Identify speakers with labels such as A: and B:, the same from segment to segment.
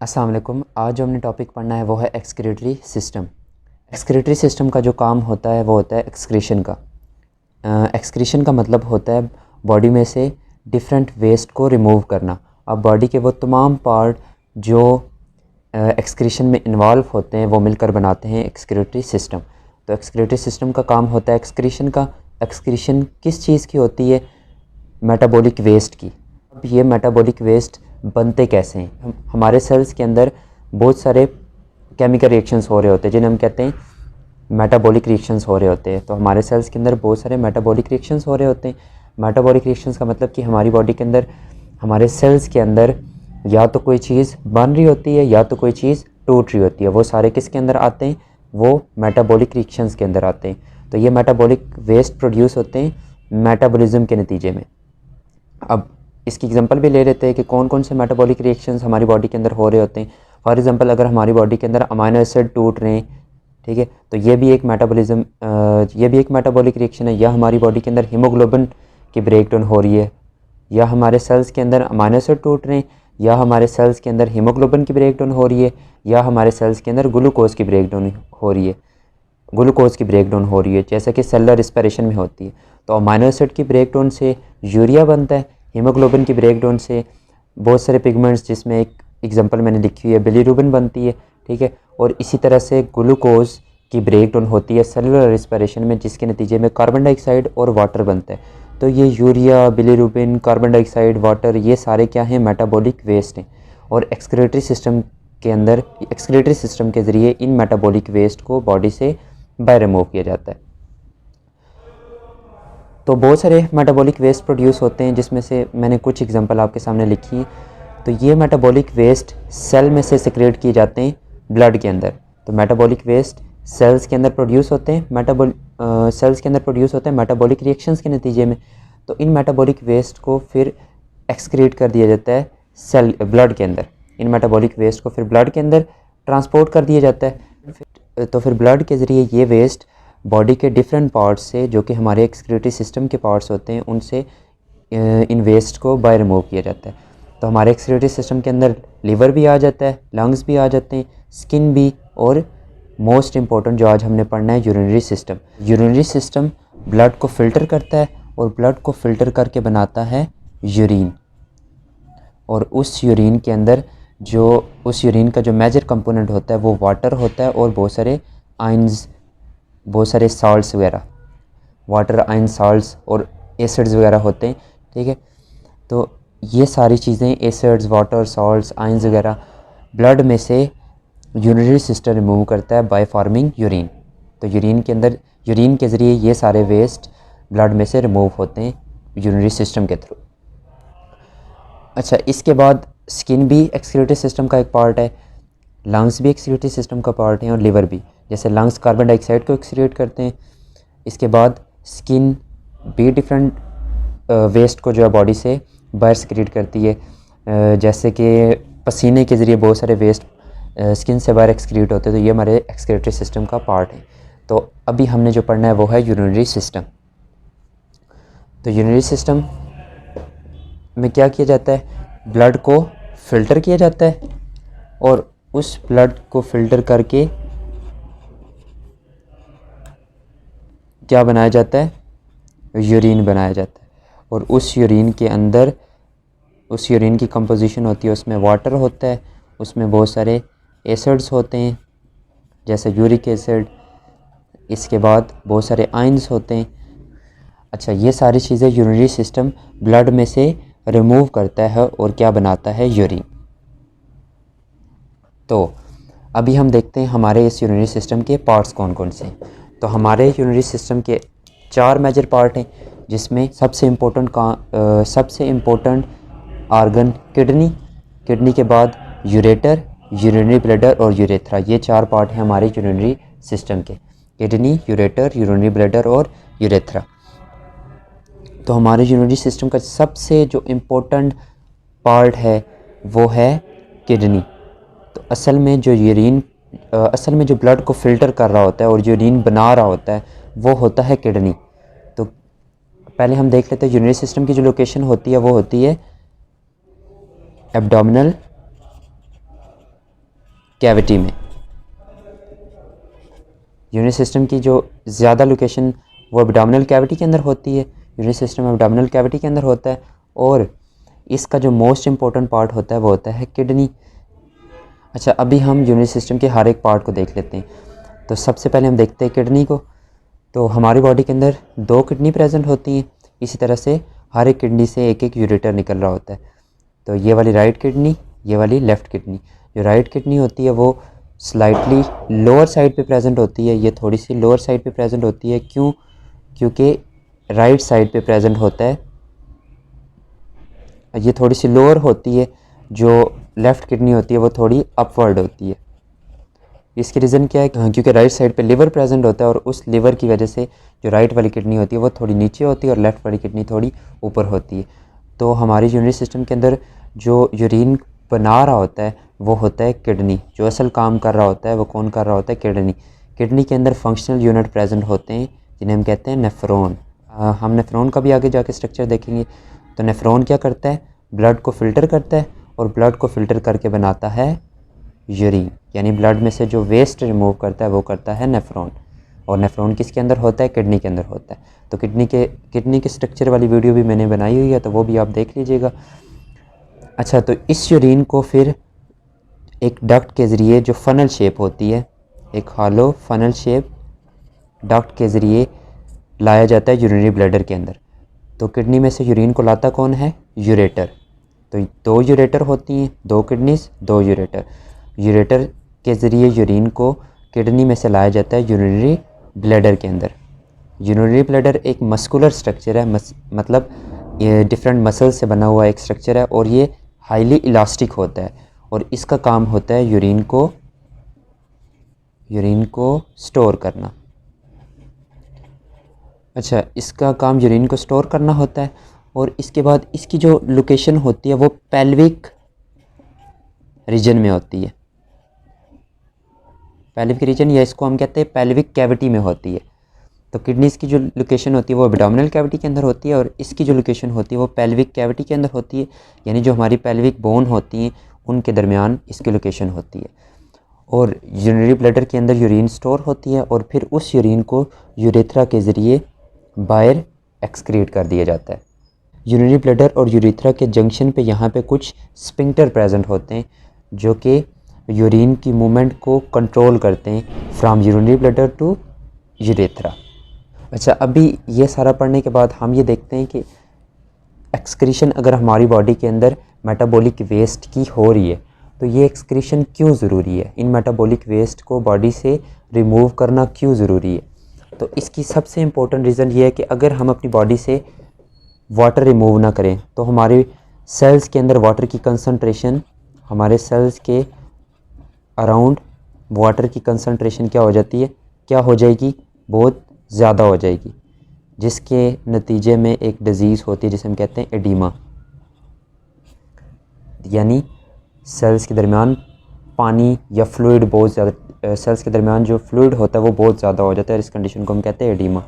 A: अस्सलाम वालेकुम। आज जो हमने टॉपिक पढ़ना है वो है एक्सक्रीटरी सिस्टम। एक्सक्रीटरी सिस्टम का जो काम होता है वो होता है एक्सक्रीशन का। एक्सक्रीशन का मतलब होता है बॉडी में से डिफरेंट वेस्ट को रिमूव करना। अब बॉडी के वो तमाम पार्ट जो एक्सक्रीशन में इन्वॉल्व होते हैं वो मिलकर बनाते हैं एक्सक्रीटरी सिस्टम। तो एक्सक्रीटरी सिस्टम का काम होता है एक्सक्रीशन का। एक्सक्रीशन किस चीज़ की होती है? मेटाबॉलिक वेस्ट की। अब ये मेटाबॉलिक वेस्ट बनते कैसे हैं? हमारे सेल्स के अंदर बहुत सारे केमिकल रिएक्शंस हो रहे होते हैं जिन्हें हम कहते हैं मेटाबॉलिक रिएक्शंस हो रहे होते हैं। तो हमारे सेल्स के अंदर बहुत सारे मेटाबॉलिक रिएक्शंस हो रहे होते हैं। मेटाबॉलिक रिएक्शंस का मतलब कि हमारी बॉडी के अंदर, हमारे सेल्स के अंदर या तो कोई चीज़ बन रही होती है या तो कोई चीज़ टूट रही होती है। वो सारे किसके अंदर आते हैं? वो मेटाबॉलिक रिएक्शंस के अंदर आते हैं। तो ये मेटाबॉलिक वेस्ट प्रोड्यूस होते हैं मेटाबॉलिज्म के नतीजे में। अब इसकी एग्जांपल भी ले लेते हैं कि कौन कौन से मेटाबॉलिक रिएक्शंस हमारी बॉडी के अंदर हो रहे होते हैं। फॉर एग्जांपल, अगर हमारी बॉडी के अंदर अमाइनो एसिड टूट रहे हैं, ठीक है, तो ये भी एक मेटाबॉलिक रिएक्शन है। या हमारी बॉडी के अंदर हीमोग्लोबिन की ब्रेकडाउन हो रही है, या हमारे सेल्स के अंदर अमाइनो एसिड टूट रहे हैं, या हमारे सेल्स के अंदर हीमोग्लोबिन की ब्रेकडाउन हो रही है, या हमारे सेल्स के अंदर ग्लूकोज की ब्रेकडाउन हो रही है, जैसा कि सेलुलर रिस्पिरेशन में होती है। तो अमाइनो एसिड की ब्रेकडाउन से यूरिया बनता है, हीमोग्लोबिन की ब्रेकडाउन से बहुत सारे पिगमेंट्स, जिसमें एक एग्जांपल मैंने लिखी हुई है, बिलीरुबिन बनती है, ठीक है। और इसी तरह से ग्लूकोज की ब्रेकडाउन होती है सेलुलर रिस्पिरेशन में, जिसके नतीजे में कार्बन डाइऑक्साइड और वाटर बनता है। तो ये urea, bilirubin, carbon dioxide, water, ये सारे क्या हैं? मेटाबॉलिक वेस्ट हैं। और एक्सक्रीटरी सिस्टम के ज़रिए इन मेटाबॉलिक वेस्ट को बॉडी से बाहर रिमूव किया जाता है। तो बहुत सारे मेटाबॉलिक वेस्ट प्रोड्यूस होते हैं, जिसमें से मैंने कुछ एग्जांपल आपके सामने लिखी हैं। तो ये मेटाबॉलिक वेस्ट सेल में से सिक्रेट किए जाते हैं ब्लड के अंदर। तो मेटाबॉलिक वेस्ट सेल्स के अंदर प्रोड्यूस होते हैं मेटाबॉलिक रिएक्शंस के नतीजे में। तो इन मेटाबॉलिक वेस्ट को फिर एक्सक्रीट कर दिया जाता है ब्लड के अंदर। इन मेटाबॉलिक वेस्ट को फिर ब्लड के अंदर ट्रांसपोर्ट कर दिया जाता है। तो फिर ब्लड के ज़रिए ये वेस्ट बॉडी के डिफरेंट पार्ट्स से, जो कि हमारे एक्सक्रीटरी सिस्टम के पार्ट्स होते हैं, उनसे इन वेस्ट को बाहर रिमूव किया जाता है। तो हमारे एक्सक्रीटरी सिस्टम के अंदर लीवर भी आ जाता है, लंग्स भी आ जाते हैं, स्किन भी, और मोस्ट इम्पॉर्टेंट जो आज हमने पढ़ना है, यूरिनरी सिस्टम ब्लड को फ़िल्टर करता है, और ब्लड को फ़िल्टर करके बनाता है यूरिन। और उस यूरिन के अंदर उस यूरिन का जो मेजर कंपोनेंट होता है वो वाटर होता है, और बहुत सारे साल्ट्स वगैरह, वाटर, आयन, साल्ट्स और एसिड्स वगैरह होते हैं, ठीक है। तो ये सारी चीज़ें, एसिड्स, वाटर, साल्ट्स, आयन्स वगैरह, ब्लड में से यूरिनरी सिस्टम रिमूव करता है बाय फॉर्मिंग यूरिन। तो यूरिन के ज़रिए ये सारे वेस्ट ब्लड में से रिमूव होते हैं यूरिनरी सिस्टम के थ्रू। अच्छा, इसके बाद स्किन भी एक्सक्रीटरी सिस्टम का एक पार्ट है, लंग्स भी एक्सक्रीटरी सिस्टम का पार्ट है, और लिवर भी। जैसे लंग्स कार्बन डाइऑक्साइड को एक्सक्रीट करते हैं। इसके बाद स्किन भी डिफरेंट वेस्ट को जो है बॉडी से बाहर एक्सक्रीट करती है। जैसे कि पसीने के ज़रिए बहुत सारे वेस्ट स्किन से बाहर एक्सक्रीट होते हैं। तो ये हमारे एक्सक्रीटरी सिस्टम का पार्ट है। तो अभी हमने जो पढ़ना है वो है यूरिनरी सिस्टम। तो यूरिनरी सिस्टम में क्या किया जाता है? ब्लड को फ़िल्टर किया जाता है, और उस ब्लड को फ़िल्टर करके क्या बनाया जाता है? यूरिन बनाया जाता है। और उस यूरिन की कंपोजिशन होती है, उसमें वाटर होता है, उसमें बहुत सारे एसिड्स होते हैं, जैसे यूरिक एसिड। इसके बाद बहुत सारे आयन्स होते हैं। अच्छा, ये सारी चीज़ें यूरिनरी सिस्टम ब्लड में से रिमूव करता है और क्या बनाता है? यूरिन। तो अभी हम देखते हैं हमारे इस यूरिनरी सिस्टम के पार्ट्स कौन कौन से हैं। तो हमारे यूरिनरी सिस्टम के 4 मेजर पार्ट हैं, जिसमें सबसे इम्पोर्टेंट आर्गन किडनी के बाद यूरेटर, यूरिनरी ब्लैडर और यूरेथ्रा। ये 4 पार्ट हैं हमारे यूरिनरी सिस्टम के, किडनी, यूरेटर, यूरिनरी ब्लैडर और यूरेथ्रा। तो हमारे यूरिनरी सिस्टम का सबसे जो इम्पोर्टेंट पार्ट है वो है किडनी। तो असल में जो ब्लड को फ़िल्टर कर रहा होता है और यूरिन बना रहा होता है वो होता है किडनी। तो पहले हम देख लेते हैं यूरिनरी सिस्टम की जो लोकेशन होती है वो होती है एब्डोमिनल कैविटी में। यूरिनरी सिस्टम की जो ज़्यादा लोकेशन वो एब्डोमिनल कैविटी के अंदर होती है, यूरिनरी सिस्टम एब्डोमिनल कैविटी के अंदर होता है। और इसका जो मोस्ट इम्पोर्टेंट पार्ट होता है वो होता है किडनी। अच्छा, अभी हम यूरिनरी सिस्टम के हर एक पार्ट को देख लेते हैं। तो सबसे पहले हम देखते हैं किडनी को। तो हमारी बॉडी के अंदर 2 किडनी प्रेजेंट होती हैं। इसी तरह से हर एक किडनी से एक एक यूरेटर निकल रहा होता है। तो ये वाली राइट किडनी, ये वाली लेफ़्ट किडनी। जो राइट किडनी होती है वो स्लाइटली लोअर साइड पे प्रेजेंट होती है, ये थोड़ी सी लोअर साइड पे प्रेजेंट होती है। क्यों? क्योंकि राइट साइड पे प्रेजेंट होता है, ये थोड़ी सी लोअर होती है। जो लेफ़्ट किडनी होती है वो थोड़ी अपवर्ड होती है। इसकी रीज़न क्या है? क्योंकि राइट साइड पे लिवर प्रेजेंट होता है और उस लिवर की वजह से जो राइट वाली किडनी होती है वो थोड़ी नीचे होती है और लेफ़्ट वाली किडनी थोड़ी ऊपर होती है। तो हमारी यूरिनरी सिस्टम के अंदर जो यूरिन बना रहा होता है वो होता है किडनी। जो असल काम कर रहा होता है वो कौन कर रहा होता है? किडनी। किडनी के अंदर फंक्शनल यूनिट प्रेजेंट होते हैं जिन्हें हम कहते हैं नेफ्रॉन। हम नेफ्रॉन का भी आगे जाके स्ट्रक्चर देखेंगे। तो नेफ्रॉन क्या करता है? ब्लड को फ़िल्टर करता है और ब्लड को फ़िल्टर करके बनाता है यूरिन, यानी ब्लड में से जो वेस्ट रिमूव करता है वो करता है नेफ्रॉन। और नेफ्रॉन किसके अंदर होता है? किडनी के अंदर होता है। तो किडनी के स्ट्रक्चर वाली वीडियो भी मैंने बनाई हुई है, तो वो भी आप देख लीजिएगा। अच्छा, तो इस यूरिन को फिर एक डक्ट के ज़रिए जो फनल शेप होती है, एक हॉलो फनल शेप डक्ट के ज़रिए लाया जाता है यूरिनरी ब्लैडर के अंदर। तो किडनी में से यूरिन को लाता कौन है? यूरेटर। तो 2 यूरेटर होती हैं, 2 किडनीज 2 यूरेटर। यूरेटर के ज़रिए यूरिन को किडनी में से लाया जाता है यूरिनरी ब्लैडर के अंदर। यूरिनरी ब्लैडर एक मस्कुलर स्ट्रक्चर है, मतलब ये डिफरेंट मसल्स से बना हुआ एक स्ट्रक्चर है और ये हाईली इलास्टिक होता है। और इसका काम होता है यूरिन को स्टोर करना। अच्छा, इसका काम यूरिन को स्टोर करना होता है। और इसके बाद इसकी जो लोकेशन होती है वो पेल्विक रीजन में होती है। पेल्विक रीजन, या इसको हम कहते हैं पेल्विक कैविटी में होती है। तो किडनीज की जो लोकेशन होती है वो एब्डोमिनल कैविटी के अंदर होती है और इसकी जो लोकेशन होती है वो पेल्विक कैविटी के अंदर होती है। यानी जो हमारी पेल्विक बोन होती हैं उनके दरमियान इसकी लोकेशन होती है। और यूरिनरी ब्लैडर के अंदर यूरिन स्टोर होती है और फिर उस यूरिन को यूरेथ्रा के ज़रिए बाहर एक्सक्रीट कर दिया जाता है। यूरिनरी ब्लैडर और यूरेथ्रा के जंक्शन पे यहाँ पे कुछ स्पिंक्टर प्रेजेंट होते हैं जो कि यूरिन की मूवमेंट को कंट्रोल करते हैं from urinary bladder to urethra. अच्छा, अभी ये सारा पढ़ने के बाद हम ये देखते हैं कि एक्सक्रीशन अगर हमारी बॉडी के अंदर मेटाबॉलिक वेस्ट की हो रही है तो ये एक्सक्रीशन क्यों ज़रूरी है? इन मेटाबॉलिक वेस्ट को बॉडी से रिमूव करना क्यों ज़रूरी है? तो इसकी सबसे इम्पोर्टेंट रीज़न ये है कि अगर हम अपनी बॉडी से वाटर रिमूव ना करें तो हमारे सेल्स के अंदर वाटर की कंसंट्रेशन, हमारे सेल्स के अराउंड वाटर की कंसंट्रेशन क्या हो जाती है? क्या हो जाएगी? बहुत ज़्यादा हो जाएगी, जिसके नतीजे में एक डिज़ीज़ होती है जिसे हम कहते हैं एडीमा। यानी सेल्स के दरमियान पानी या फ्लूइड बहुत ज़्यादा, सेल्स के दरमियान जो फ्लूइड होता है वो बहुत ज़्यादा हो जाता है। इस कंडीशन को हम कहते हैं एडीमा।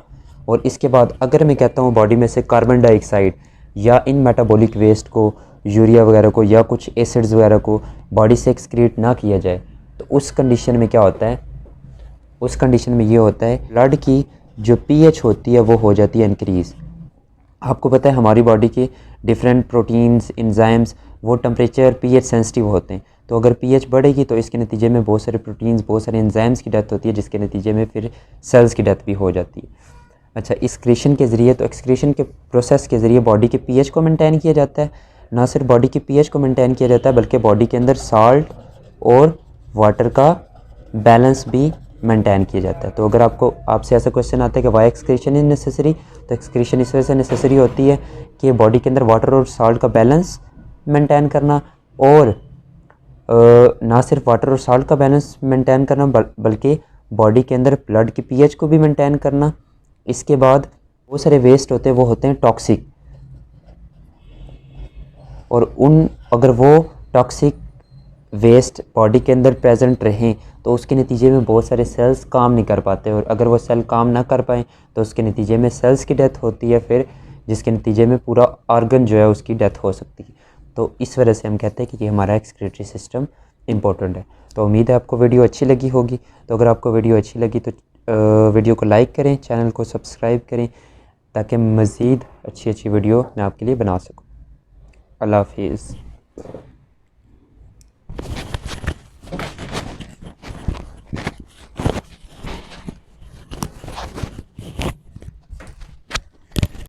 A: और इसके बाद अगर मैं कहता हूँ बॉडी में से कार्बन डाइऑक्साइड या इन मेटाबॉलिक वेस्ट को, यूरिया वगैरह को या कुछ एसिड्स वगैरह को बॉडी से एक्सक्रीट ना किया जाए तो उस कंडीशन में क्या होता है? उस कंडीशन में ये होता है ब्लड की जो पीएच होती है वो हो जाती है इंक्रीज़। आपको पता है हमारी बॉडी के डिफरेंट प्रोटीन्स, एंजाइम्स वो टेम्परेचर पीएच सेंसिटिव होते हैं। तो अगर पीएच बढ़ेगी तो इसके नतीजे में बहुत सारे प्रोटीन्स, बहुत सारे एंजाइम्स की डेथ होती है, जिसके नतीजे में फिर सेल्स की डेथ भी हो जाती है। अच्छा, एक्सक्रीशन के ज़रिए, तो एक्सक्रीशन के प्रोसेस के ज़रिए बॉडी के पीएच को मेंटेन किया जाता है। ना सिर्फ बॉडी के पीएच को मेंटेन किया जाता है बल्कि बॉडी के अंदर साल्ट और वाटर का बैलेंस भी मेंटेन किया जाता है। तो अगर आपसे ऐसा क्वेश्चन आता है कि वाई एक्सक्रीशन इज नेसेसरी, तो एक्सक्रीशन इस वजह से नेसेसरी होती है कि बॉडी के अंदर वाटर और साल्ट का बैलेंस मेंटेन करना, और ना सिर्फ वाटर और साल्ट का बैलेंस मेंटेन करना बल्कि बॉडी के अंदर ब्लड की पीएच को भी मेंटेन करना। इसके बाद बहुत सारे वेस्ट होते हैं, वो होते हैं टॉक्सिक, और अगर वो टॉक्सिक वेस्ट बॉडी के अंदर प्रेजेंट रहें तो उसके नतीजे में बहुत सारे सेल्स काम नहीं कर पाते, और अगर वो सेल काम ना कर पाएँ तो उसके नतीजे में सेल्स की डेथ होती है, फिर जिसके नतीजे में पूरा ऑर्गन जो है उसकी डेथ हो सकती है। तो इस वजह से हम कहते हैं कि हमारा एक्सक्रीटरी सिस्टम इम्पोर्टेंट है। तो उम्मीद है आपको वीडियो अच्छी लगी होगी। तो अगर आपको वीडियो अच्छी लगी तो वीडियो को लाइक करें, चैनल को सब्सक्राइब करें, ताकि मज़ीद अच्छी अच्छी वीडियो मैं आपके लिए बना सकूँ। अल्लाह हाफिज़।